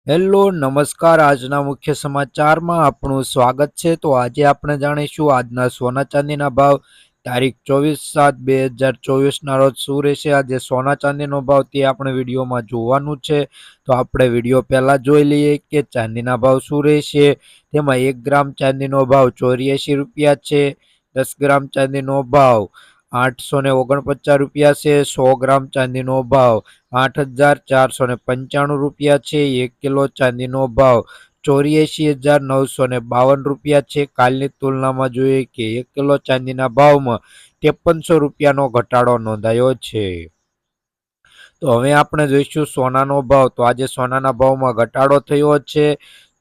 Hello નમસ્કાર। આજના મુખ્ય સમાચારમાં આપણું સ્વાગત છે। તો આજે આપણે જાણીશું આજના સોના ચાંદીના ભાવ તારીખ 24/7/2024 ના રોજ શું રહેશે। આજે સોના ચાંદીનો ભાવ તે આપણે વિડીયોમાં જોવાનું છે। તો આપણે વિડીયો પહેલા જોઈ લઈએ કે ચાંદીના ભાવ શું રહેશે। તેમાં 1 ગ્રામ ચાંદીનો ભાવ 84 રૂપિયા છે। 10 ગ્રામ ચાંદીનો ભાવ 849 રૂપિયા છે। 100 ગ્રામ ચાંદીનો ભાવ 8,495 રૂપિયા છે। 1 કિલો ચાંદીનો ભાવ 84,952 રૂપિયા છે। કાલની તુલનામાં જોઈએ કે 1 કિલો ચાંદીના ભાવમાં 5300 રૂપિયાનો ઘટાડો નોંધાયો છે। તો હવે આપણે જોઈશું સોનાનો ભાવ। તો આજે સોનાના ભાવમાં ઘટાડો થયો છે।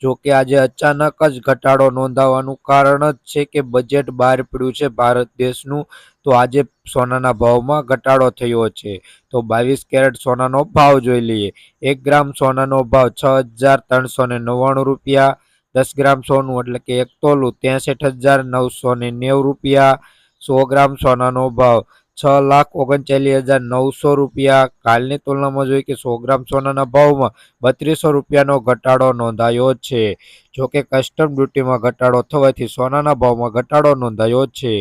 જો કે આજે અચાનક જ ઘટાડો નોંધાવાનું કારણ જ છે કે બજેટ બહાર પડ્યું છે ભારત દેશનું। તો આજે સોનાના ભાવમાં ઘટાડો થયો છે। તો 22 કેરેટ સોનાનો ભાવ જોઈ લઈએ। 1 ગ્રામ સોનાનો ભાવ 6,399 રૂપિયા। 10 ગ્રામ સોનું એટલે કે 1 તોલું 63,990 રૂપિયા। 100 ગ્રામ સોનાનો ભાવ 6,39,900 રૂપિયા। કાલની તુલનામાં જોઈએ કે 100 ગ્રામ સોનાના ભાવમાં 3200 રૂપિયાનો ઘટાડો નોંધાયો છે। જોકે કસ્ટમ ડ્યુટીમાં ઘટાડો થવાથી સોનાના ભાવમાં ઘટાડો નોંધાયો છે।